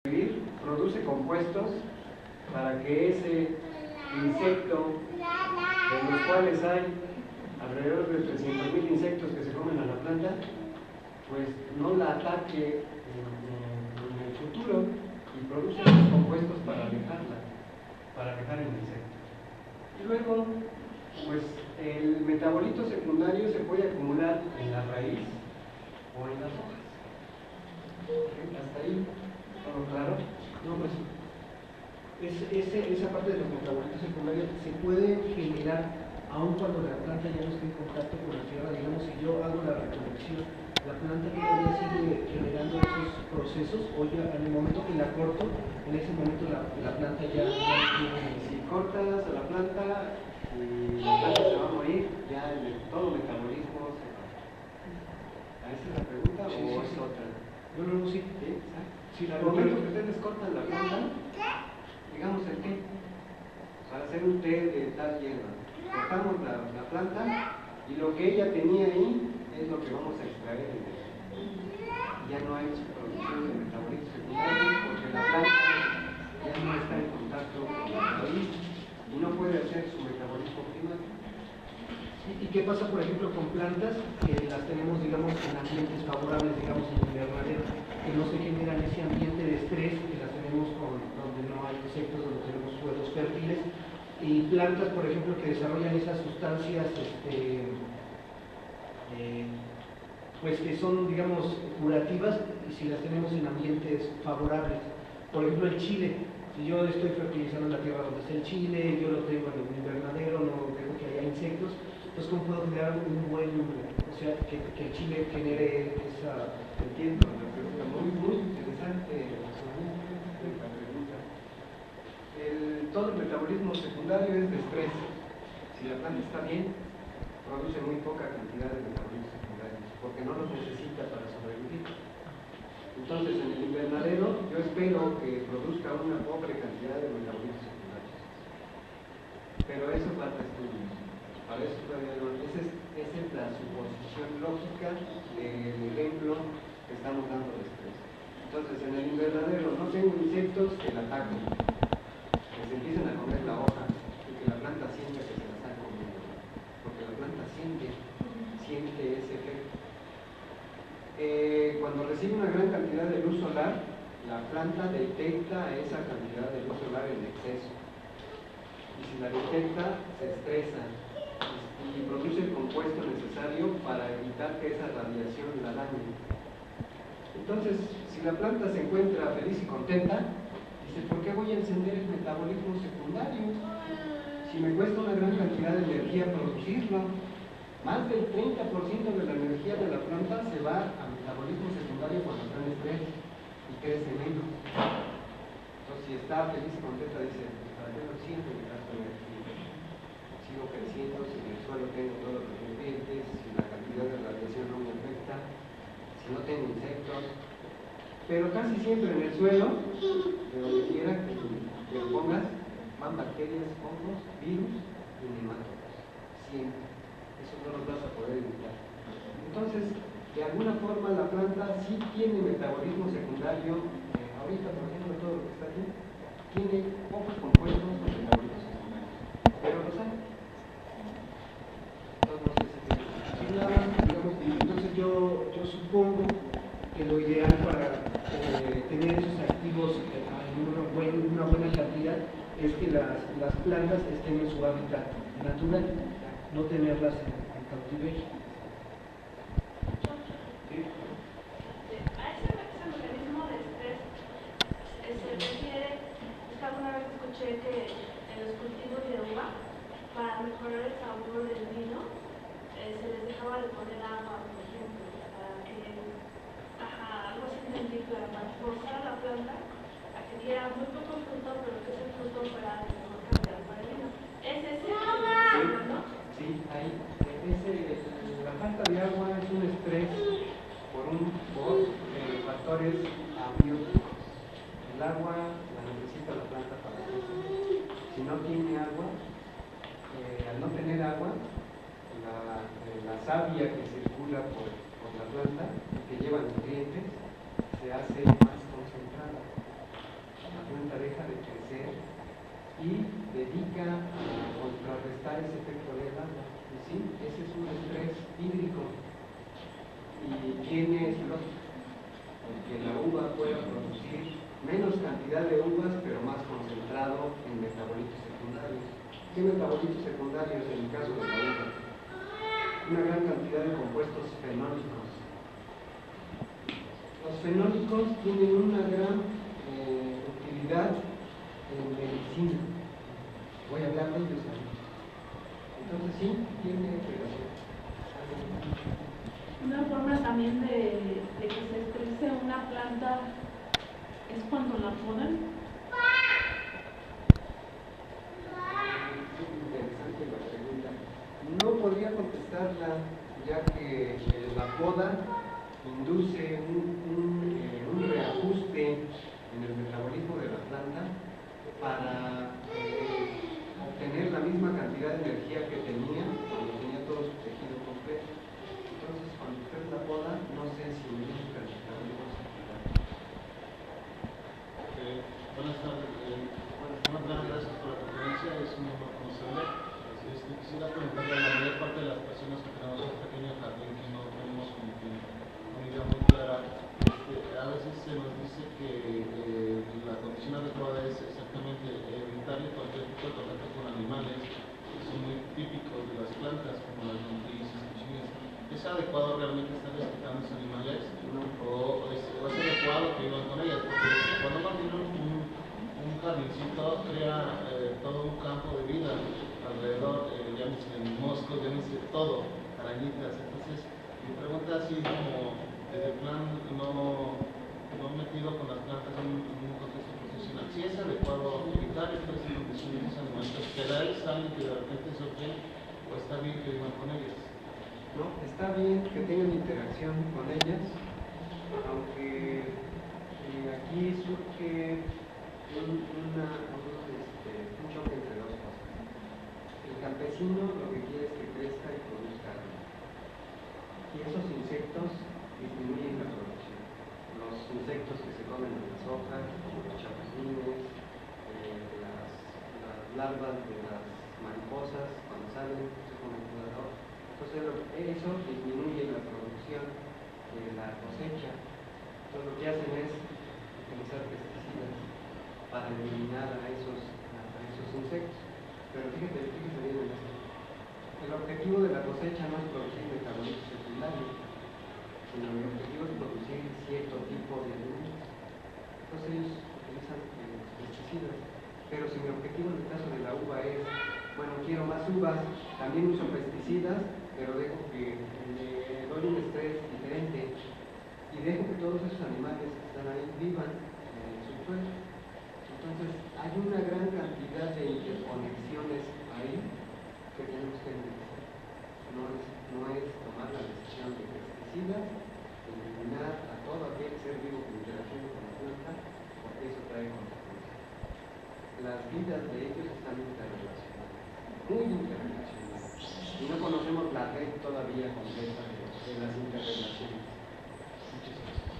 produce compuestos para que ese insecto, de los cuales hay alrededor de 300.000 insectos que se comen a la planta, pues no la ataque en el futuro y produce esos compuestos para alejar el insecto. Y luego, pues el metabolito secundario se puede acumular en la raíz o en las hojas. ¿Okay? ¿Hasta ahí todo claro? No, pues esa parte de los metabolitos secundarios se puede generar aun cuando la planta ya no esté en contacto con la tierra. Digamos, si yo hago la recolección, la planta todavía sigue generando esos procesos, o ya en el momento que la corto, en ese momento la planta ya tiene... Si cortas a la planta y la planta se va a morir, ya todo metabolismo se va. ¿Esa es la pregunta o es otra? No, sí. Si al momento que ustedes cortan la planta, digamos el té, para hacer un té de tal hierba, cortamos la planta y lo que ella tenía ahí es lo que vamos a extraer. Ya no hay producción de metabolitos secundarios porque la planta ya no está en contacto con la raíz y no puede hacer su metabolismo primario. ¿Y qué pasa, por ejemplo, con plantas que las tenemos, digamos, en ambientes favorables, digamos, en invernadero, que no se generan ese ambiente de estrés, que las tenemos donde no hay insectos, donde tenemos suelos fértiles, y plantas, por ejemplo, que desarrollan esas sustancias, pues que son, digamos, curativas, y si las tenemos en ambientes favorables? Por ejemplo, el chile. Si yo estoy fertilizando la tierra donde está el chile, yo lo tengo en un invernadero, no dejo que haya insectos, entonces ¿cómo puedo generar un buen, o sea, que el chile genere esa... Entiendo, la pregunta muy interesante, la pregunta. Todo el metabolismo secundario es de estrés. Si la planta está bien, produce muy poca cantidad de metabolitos secundarios, porque no los necesita para sobrevivir. Entonces, en el invernadero, yo espero que produzca una pobre cantidad de metabolitos secundarios. Pero eso falta estudios. Para eso todavía no. Esa es la suposición lógica del ejemplo que estamos dando de estrés. Entonces, en el invernadero no tengo insectos que la ataquen, que se empiecen a comer la hoja y que la planta sienta que se la están comiendo. Porque la planta siente ese efecto. Cuando recibe una gran cantidad de luz solar, la planta detecta esa cantidad de luz solar en exceso. Y si la detecta, se estresa y produce el compuesto necesario para evitar que esa radiación la dañe. Entonces, si la planta se encuentra feliz y contenta, dice, ¿por qué voy a encender el metabolismo secundario? Si me cuesta una gran cantidad de energía producirlo. Más del 30% de la energía de la planta se va a metabolismo secundario cuando está en estrés y crece menos. Entonces, si está feliz y contenta, dice, ¿para qué lo siento en gasto de energía? Sigo creciendo, si en el suelo tengo todos los nutrientes, si la cantidad de radiación no me afecta, si no tengo insectos. Pero casi siempre en el suelo, de donde quiera que lo pongas, van bacterias, hongos, virus y nematodos. Siempre. Eso no los vas a poder evitar. Entonces, de alguna forma la planta sí tiene metabolismo secundario. Ahorita, por ejemplo, todo lo que está aquí tiene pocos compuestos de metabolismo secundario, pero los hay. Entonces, no sé si tiene... Nada más, digamos, entonces yo supongo que lo ideal para tener esos activos en una buena cantidad es que las plantas estén en su hábitat natural, no tenerlas en cautiverio. A ese mecanismo de estrés se refiere, alguna vez escuché que en los cultivos de uva, para mejorar el sabor del vino, se les dejaba de poner agua, por ejemplo, para que, algo así entendí, para forzar a la planta a que diera muy poco fruto, pero que ese fruto fuera de mejor calidad para el vino. ¿Es ese el ¿no? Sí, ahí. La falta de agua es un estrés por factores abióticos. El agua la necesita la planta para crecer. Si no tiene agua, al no tener agua, la savia que circula por la planta, que lleva nutrientes, se hace más concentrada. evitar ese efecto del agua. Y sí, ese es un estrés hídrico y tiene su lógica, porque la uva puede producir menos cantidad de uvas, pero más concentrado en metabolitos secundarios. ¿Qué metabolitos secundarios en el caso de la uva? Una gran cantidad de compuestos fenólicos. Los fenólicos tienen una gran utilidad en medicina. Voy a hablar de ellos ahora. Entonces sí, tiene relación. Una forma también de que se estrese una planta es cuando la podan. Interesante la pregunta. No podría contestarla, ya que la poda induce un reajuste en el metabolismo de la planta para obtener la misma cantidad de energía que tenía cuando tenía todo su tejido completo. Entonces, cuando usted la poda, no sé si modifica el metabolismo celular. Buenas tardes. Gracias por la conferencia, es un honor conocerle. Quisiera preguntarle a la mayor parte de las personas que tenemos un pequeño jardín que no tenemos como que una idea muy clara. A veces se nos dice que la condición adecuada es exactamente evitarle cualquier tipo de contacto con animales que son muy típicos de las plantas, como las lombrices, cochinillas. ¿Es adecuado realmente estar respetando a los animales? ¿O es adecuado que vivan con ellas? Porque cuando uno tiene un jardincito, crea todo un campo de vida alrededor, llámese moscos, llámese todo, arañitas. Entonces, mi pregunta así como desde el plan no metido con las plantas en un contexto profesional. Si es adecuado evitar estas condiciones animales, que de ahí salen que de repente surgen, o está bien que vivan con ellas. ¿No? Está bien que tengan interacción con ellas, aunque aquí surge un choque entre dos cosas. El campesino lo que quiere es que crezca y produzca algo. Y esos insectos disminuyen la producción. Los insectos que se comen en las hojas, como los chapulines, las larvas de las mariposas, cuando salen, se comen toda la hoja. Entonces, eso disminuye la producción de la cosecha. Entonces, lo que hacen es utilizar pesticidas para eliminar a esos insectos. Pero fíjese bien en esto. El objetivo de la cosecha no es producir metabolitos secundarios, sino el objetivo es producir cierto tipo de alimentos. Entonces ellos utilizan pesticidas. Pero si mi objetivo en el caso de la uva es, bueno, quiero más uvas, también uso pesticidas, pero dejo que le doy un estrés diferente y dejo que todos esos animales que están ahí vivan en su suelo. Entonces, hay una gran cantidad de interconexiones ahí que tenemos que analizar. No es tomar la decisión de pesticidas, eliminar a todo aquel ser vivo que interaccione con la planta, porque eso trae consecuencias. Las vidas de ellos están interrelacionadas, muy interrelacionadas, y no conocemos la red todavía completa de las interrelaciones. Muchas gracias.